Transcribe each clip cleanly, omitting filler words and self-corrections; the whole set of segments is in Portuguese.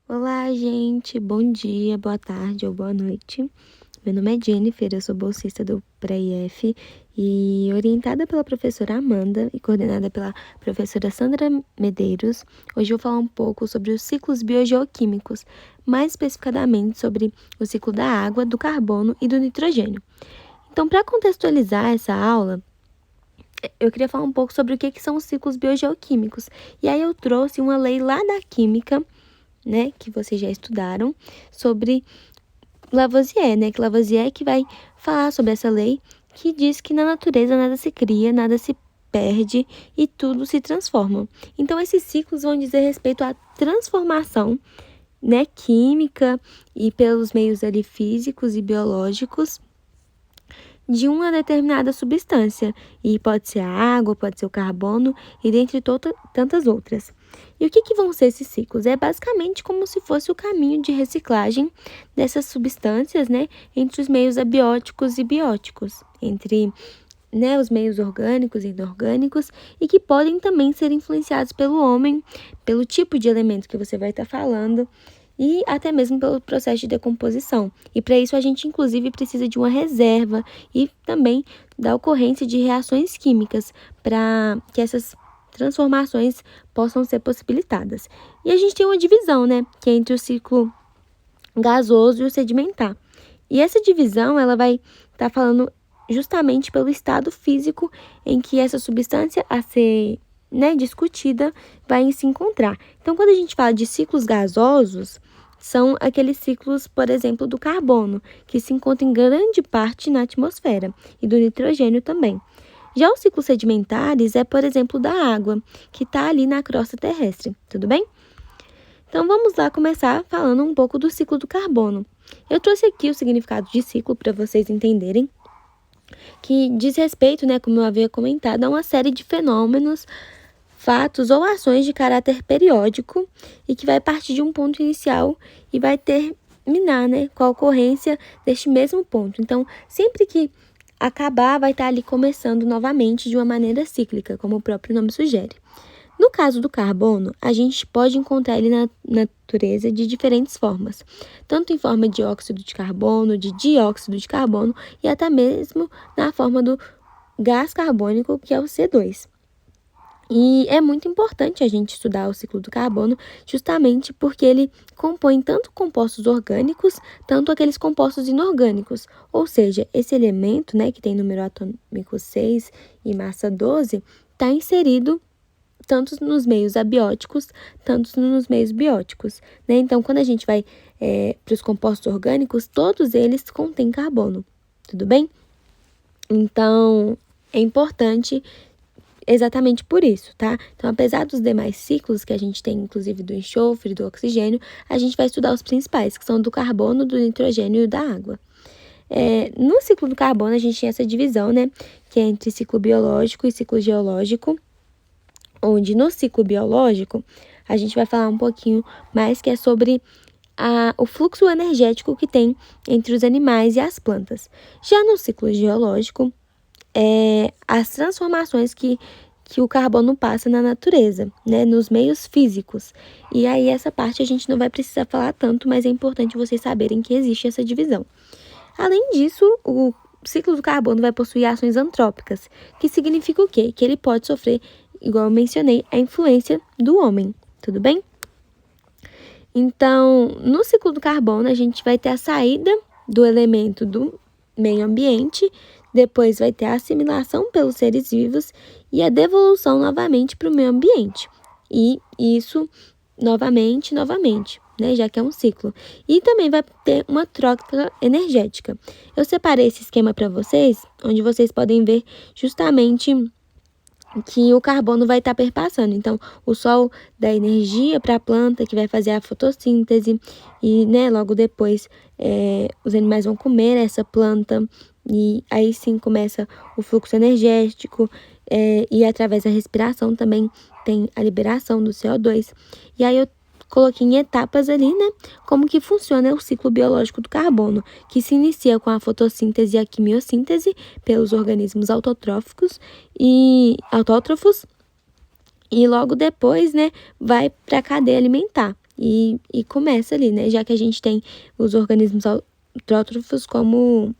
Olá, gente. Bom dia, boa tarde ou boa noite. Meu nome é Jennifer, eu sou bolsista do Pré-IF e orientada pela professora Amanda e coordenada pela professora Sandra Medeiros. Hoje eu vou falar um pouco sobre os ciclos biogeoquímicos, mais especificadamente sobre o ciclo da água, do carbono e do nitrogênio. Então, para contextualizar essa aula, eu queria falar um pouco sobre o que são os ciclos biogeoquímicos. E aí eu trouxe uma lei lá da química, né, que vocês já estudaram, sobre Lavoisier, né, que Lavoisier é que vai falar sobre essa lei que diz que na natureza nada se cria, nada se perde e tudo se transforma. Então, esses ciclos vão dizer respeito à transformação, né, química e pelos meios ali físicos e biológicos de uma determinada substância, e pode ser a água, pode ser o carbono, e dentre tantas outras. E o que vão ser esses ciclos? É basicamente como se fosse o caminho de reciclagem dessas substâncias, né, entre os meios abióticos e bióticos, entre, né, os meios orgânicos e inorgânicos, e que podem também ser influenciados pelo homem, pelo tipo de elemento que você vai estar falando, e até mesmo pelo processo de decomposição. E para isso a gente, inclusive, precisa de uma reserva e também da ocorrência de reações químicas para que essas transformações possam ser possibilitadas. E a gente tem uma divisão, né, que é entre o ciclo gasoso e o sedimentar. E essa divisão, ela vai estar falando justamente pelo estado físico em que essa substância a ser, né, discutida vai se encontrar. Então, quando a gente fala de ciclos gasosos, são aqueles ciclos, por exemplo, do carbono, que se encontra em grande parte na atmosfera, e do nitrogênio também. Já os ciclos sedimentares é, por exemplo, da água, que está ali na crosta terrestre, tudo bem? Então, vamos lá começar falando um pouco do ciclo do carbono. Eu trouxe aqui o significado de ciclo para vocês entenderem, que diz respeito, né, como eu havia comentado, a uma série de fenômenos, fatos ou ações de caráter periódico e que vai partir de um ponto inicial e vai terminar, né, com a ocorrência deste mesmo ponto. Então, sempre que acabar, vai estar ali começando novamente de uma maneira cíclica, como o próprio nome sugere. No caso do carbono, a gente pode encontrar ele na natureza de diferentes formas, tanto em forma de óxido de carbono, de dióxido de carbono e até mesmo na forma do gás carbônico, que é o C2. E é muito importante a gente estudar o ciclo do carbono, justamente porque ele compõe tanto compostos orgânicos, tanto aqueles compostos inorgânicos. Ou seja, esse elemento, né, que tem número atômico 6 e massa 12, está inserido tanto nos meios abióticos, tanto nos meios bióticos, né? Então, quando a gente vai para os compostos orgânicos, todos eles contêm carbono, tudo bem? Então, é importante exatamente por isso, tá? Então, apesar dos demais ciclos que a gente tem, inclusive do enxofre, do oxigênio, a gente vai estudar os principais, que são do carbono, do nitrogênio e da água. No ciclo do carbono, a gente tem essa divisão, né? Que é entre ciclo biológico e ciclo geológico, onde no ciclo biológico, a gente vai falar um pouquinho mais que é sobre o fluxo energético que tem entre os animais e as plantas. Já no ciclo geológico, as transformações que o carbono passa na natureza, né, nos meios físicos. E aí essa parte a gente não vai precisar falar tanto, mas é importante vocês saberem que existe essa divisão. Além disso, o ciclo do carbono vai possuir ações antrópicas, que significa o quê? Que ele pode sofrer, igual eu mencionei, a influência do homem, tudo bem? Então, no ciclo do carbono, a gente vai ter a saída do elemento do meio ambiente, depois vai ter a assimilação pelos seres vivos e a devolução novamente para o meio ambiente. E isso novamente, né, já que é um ciclo. E também vai ter uma troca energética. Eu separei esse esquema para vocês, onde vocês podem ver justamente que o carbono vai estar perpassando. Então, o sol dá energia para a planta, que vai fazer a fotossíntese, e, né, logo depois os animais vão comer essa planta, e aí sim começa o fluxo energético, e através da respiração também tem a liberação do CO2. E aí eu coloquei em etapas ali, né, como que funciona o ciclo biológico do carbono, que se inicia com a fotossíntese e a quimiossíntese pelos organismos autótrofos e logo depois, né, vai para a cadeia alimentar. e começa ali, né? Já que a gente tem os organismos autótrofos como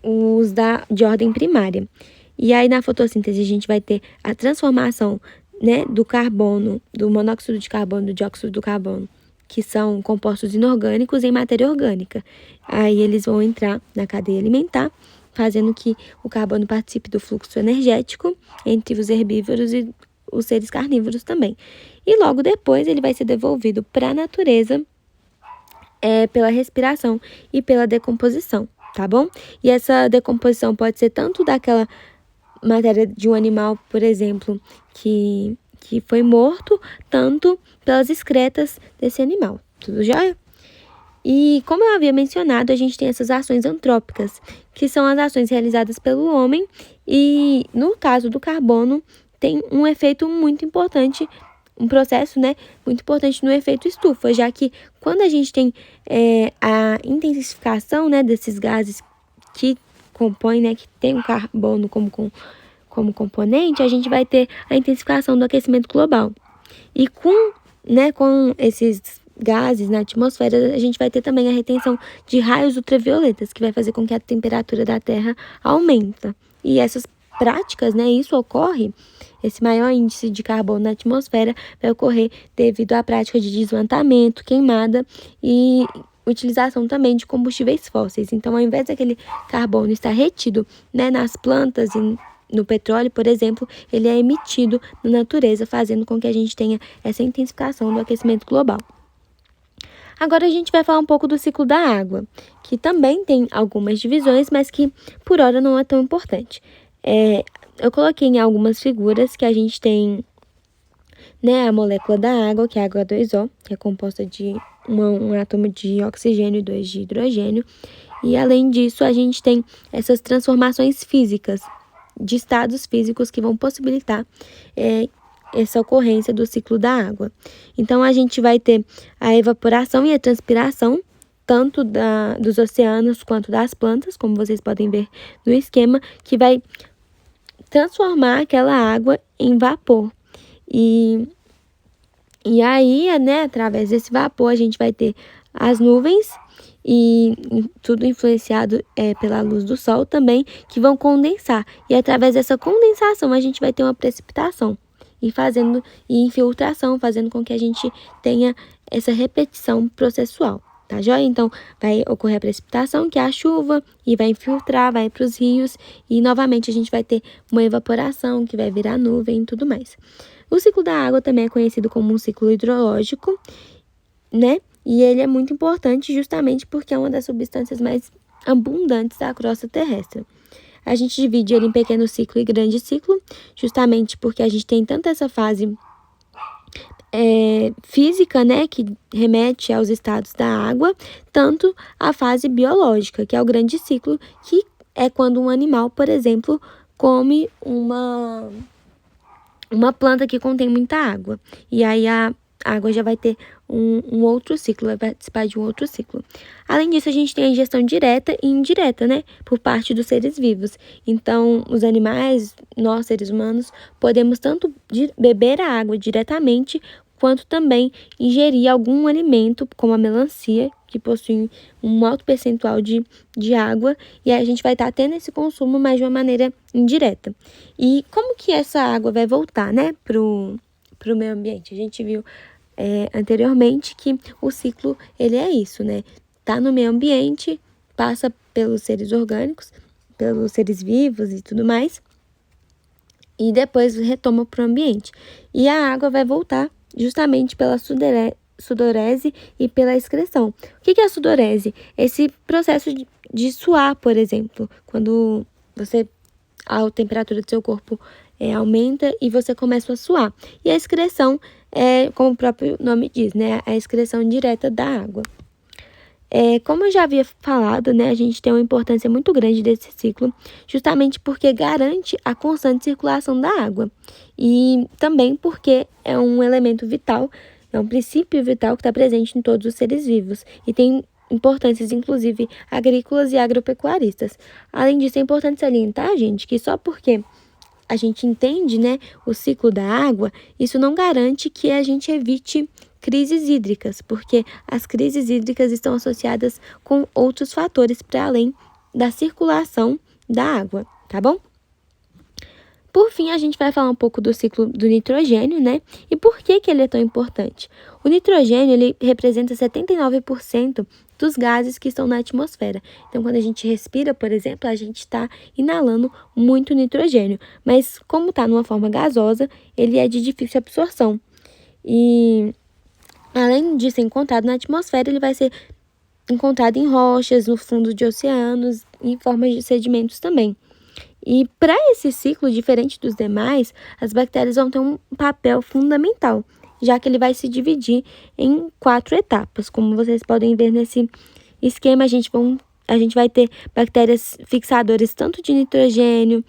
os de ordem primária. E aí, na fotossíntese, a gente vai ter a transformação, né, do carbono, do monóxido de carbono, do dióxido do carbono, que são compostos inorgânicos, em matéria orgânica. Aí eles vão entrar na cadeia alimentar, fazendo que o carbono participe do fluxo energético entre os herbívoros e os seres carnívoros também. E logo depois ele vai ser devolvido para a natureza pela respiração e pela decomposição, tá bom? E essa decomposição pode ser tanto daquela matéria de um animal, por exemplo, que foi morto, tanto pelas excretas desse animal. Tudo jóia? E como eu havia mencionado, a gente tem essas ações antrópicas, que são as ações realizadas pelo homem e, no caso do carbono, tem um efeito muito importante, um processo, né, muito importante no efeito estufa, já que quando a gente tem a intensificação, né, desses gases que compõem, né, que tem o carbono como componente, a gente vai ter a intensificação do aquecimento global. E com esses gases na atmosfera, a gente vai ter também a retenção de raios ultravioletas, que vai fazer com que a temperatura da Terra aumenta. E essas práticas, né, isso ocorre, esse maior índice de carbono na atmosfera vai ocorrer devido à prática de desmatamento, queimada e utilização também de combustíveis fósseis. Então, ao invés daquele carbono estar retido, né, nas plantas e no petróleo, por exemplo, ele é emitido na natureza, fazendo com que a gente tenha essa intensificação do aquecimento global. Agora a gente vai falar um pouco do ciclo da água, que também tem algumas divisões, mas que por hora não é tão importante. Eu coloquei em algumas figuras que a gente tem, né, a molécula da água, que é a H2O, que é composta de um átomo de oxigênio e 2 de hidrogênio. E além disso, a gente tem essas transformações físicas, de estados físicos que vão possibilitar essa ocorrência do ciclo da água. Então, a gente vai ter a evaporação e a transpiração, tanto dos oceanos quanto das plantas, como vocês podem ver no esquema, que vai transformar aquela água em vapor. E aí, né, através desse vapor, a gente vai ter as nuvens, e tudo influenciado pela luz do sol também, que vão condensar. E através dessa condensação, a gente vai ter uma precipitação e infiltração, fazendo com que a gente tenha essa repetição processual, tá joia? Então, vai ocorrer a precipitação, que é a chuva, e vai infiltrar, vai para os rios, e novamente a gente vai ter uma evaporação, que vai virar nuvem e tudo mais. O ciclo da água também é conhecido como um ciclo hidrológico, né? E ele é muito importante justamente porque é uma das substâncias mais abundantes da crosta terrestre. A gente divide ele em pequeno ciclo e grande ciclo, justamente porque a gente tem tanto essa fase física, né, que remete aos estados da água, tanto a fase biológica, que é o grande ciclo, que é quando um animal, por exemplo, come uma planta que contém muita água. E aí a água já vai ter um outro ciclo, vai participar de um outro ciclo. Além disso, a gente tem a ingestão direta e indireta, né, por parte dos seres vivos. Então, os animais, nós, seres humanos, podemos tanto beber a água diretamente, quanto também ingerir algum alimento, como a melancia, que possui um alto percentual de água, e aí a gente vai estar tendo esse consumo, mas de uma maneira indireta. E como que essa água vai voltar, né, pro meio ambiente? A gente viu anteriormente que o ciclo, ele é isso, né? Tá no meio ambiente, passa pelos seres orgânicos, pelos seres vivos e tudo mais, e depois retoma para o ambiente. E a água vai voltar justamente pela sudorese e pela excreção. O que é a sudorese? Esse processo de suar, por exemplo, quando a temperatura do seu corpo aumenta e você começa a suar. E a excreção como o próprio nome diz, né, a excreção direta da água. Como eu já havia falado, né, a gente tem uma importância muito grande desse ciclo, justamente porque garante a constante circulação da água. E também porque é um elemento vital, é um princípio vital que está presente em todos os seres vivos. E tem importâncias, inclusive, agrícolas e agropecuaristas. Além disso, é importante salientar, gente, que só porque a gente entende, né, o ciclo da água, isso não garante que a gente evite crises hídricas, porque as crises hídricas estão associadas com outros fatores para além da circulação da água, tá bom? Por fim, a gente vai falar um pouco do ciclo do nitrogênio, né? E por que ele é tão importante? O nitrogênio, ele representa 79% dos gases que estão na atmosfera. Então, quando a gente respira, por exemplo, a gente está inalando muito nitrogênio. Mas, como está numa forma gasosa, ele é de difícil absorção. E, além de ser encontrado na atmosfera, ele vai ser encontrado em rochas, no fundo de oceanos, em formas de sedimentos também. E para esse ciclo, diferente dos demais, as bactérias vão ter um papel fundamental, já que ele vai se dividir em 4 etapas. Como vocês podem ver nesse esquema, a gente vai ter bactérias fixadoras tanto de nitrogênio,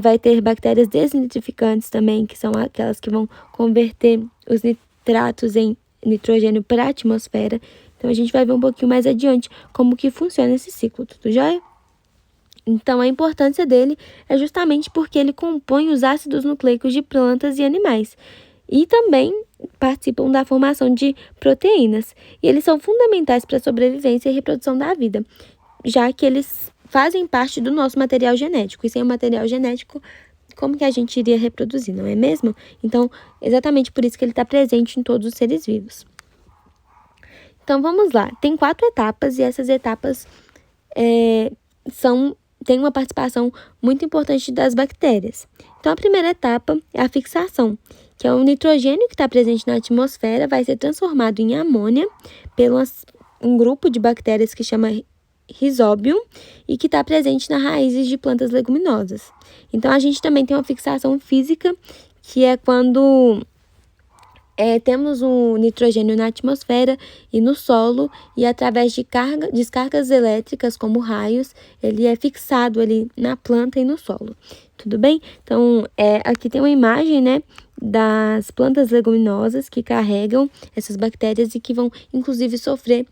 vai ter bactérias desnitrificantes também, que são aquelas que vão converter os nitratos em nitrogênio para a atmosfera. Então, a gente vai ver um pouquinho mais adiante como que funciona esse ciclo, tudo jóia? Então, a importância dele é justamente porque ele compõe os ácidos nucleicos de plantas e animais e também participam da formação de proteínas. E eles são fundamentais para a sobrevivência e reprodução da vida, já que eles fazem parte do nosso material genético. E sem o material genético, como que a gente iria reproduzir, não é mesmo? Então, exatamente por isso que ele está presente em todos os seres vivos. Então, vamos lá. Tem 4 etapas e essas etapas tem uma participação muito importante das bactérias. Então, a primeira etapa é a fixação, que é o nitrogênio que está presente na atmosfera, vai ser transformado em amônia pelo um grupo de bactérias que chama Rhizobium e que está presente nas raízes de plantas leguminosas. Então, a gente também tem uma fixação física, que é quando temos o nitrogênio na atmosfera e no solo, e através de descargas elétricas, como raios, ele é fixado ali na planta e no solo. Tudo bem? Então, aqui tem uma imagem, né, das plantas leguminosas que carregam essas bactérias e que vão, inclusive, sofrer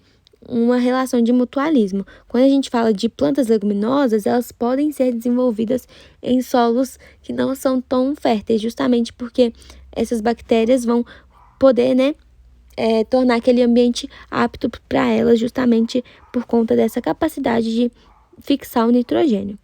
uma relação de mutualismo. Quando a gente fala de plantas leguminosas, elas podem ser desenvolvidas em solos que não são tão férteis, justamente porque essas bactérias vão poder, tornar aquele ambiente apto para elas, justamente por conta dessa capacidade de fixar o nitrogênio.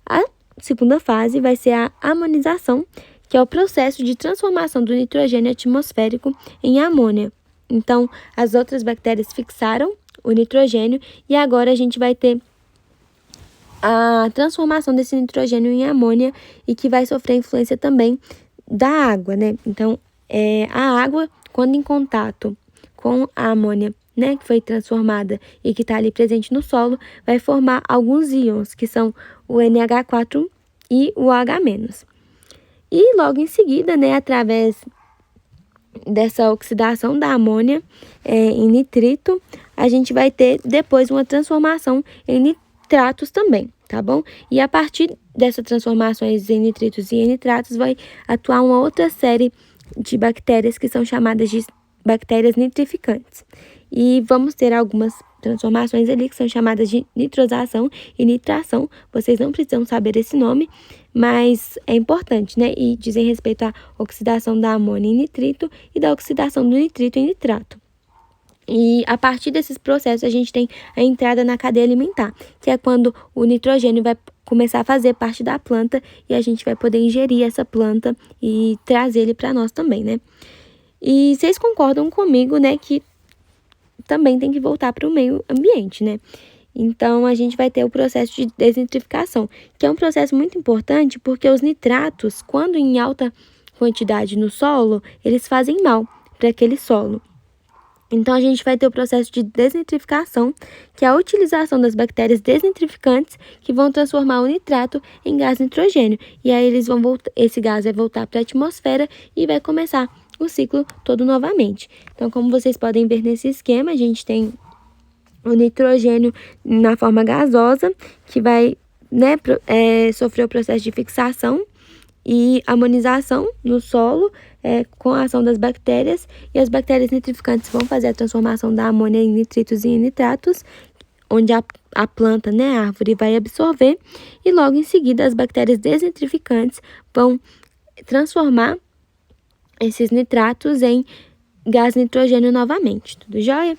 A segunda fase vai ser a amonização, que é o processo de transformação do nitrogênio atmosférico em amônia. Então, as outras bactérias fixaram o nitrogênio e agora a gente vai ter a transformação desse nitrogênio em amônia e que vai sofrer influência também da água, né? Então, a água, quando em contato com a amônia, né, que foi transformada e que está ali presente no solo, vai formar alguns íons, que são o NH4 e o H-. E logo em seguida, né, através dessa oxidação da amônia em nitrito, a gente vai ter depois uma transformação em nitratos também, tá bom? E a partir dessas transformações em nitritos e em nitratos vai atuar uma outra série de bactérias que são chamadas de bactérias nitrificantes. E vamos ter algumas transformações ali que são chamadas de nitrosação e nitração. Vocês não precisam saber esse nome, mas é importante, né? E dizem respeito à oxidação da amônia em nitrito e da oxidação do nitrito em nitrato. E a partir desses processos a gente tem a entrada na cadeia alimentar, que é quando o nitrogênio vai começar a fazer parte da planta e a gente vai poder ingerir essa planta e trazer ele para nós também, né? E vocês concordam comigo, né, que também tem que voltar para o meio ambiente, né? Então, a gente vai ter o processo de desnitrificação, que é um processo muito importante porque os nitratos, quando em alta quantidade no solo, eles fazem mal para aquele solo. Então, a gente vai ter o processo de desnitrificação, que é a utilização das bactérias desnitrificantes que vão transformar o nitrato em gás nitrogênio. E aí, esse gás vai voltar para a atmosfera e vai começar o ciclo todo novamente. Então, como vocês podem ver nesse esquema, a gente tem o nitrogênio na forma gasosa, que vai sofrer o processo de fixação e amonização no solo com a ação das bactérias, e as bactérias nitrificantes vão fazer a transformação da amônia em nitritos e em nitratos, onde a planta, né, a árvore, vai absorver, e logo em seguida as bactérias desnitrificantes vão transformar esses nitratos em gás nitrogênio novamente, tudo jóia?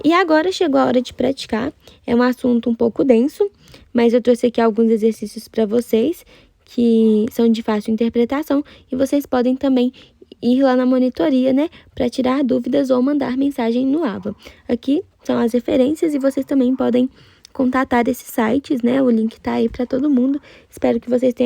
E agora chegou a hora de praticar. É um assunto um pouco denso, mas eu trouxe aqui alguns exercícios para vocês que são de fácil interpretação e vocês podem também ir lá na monitoria, né, para tirar dúvidas ou mandar mensagem no AVA. Aqui são as referências e vocês também podem contatar esses sites, né? O link tá aí para todo mundo. Espero que vocês tenham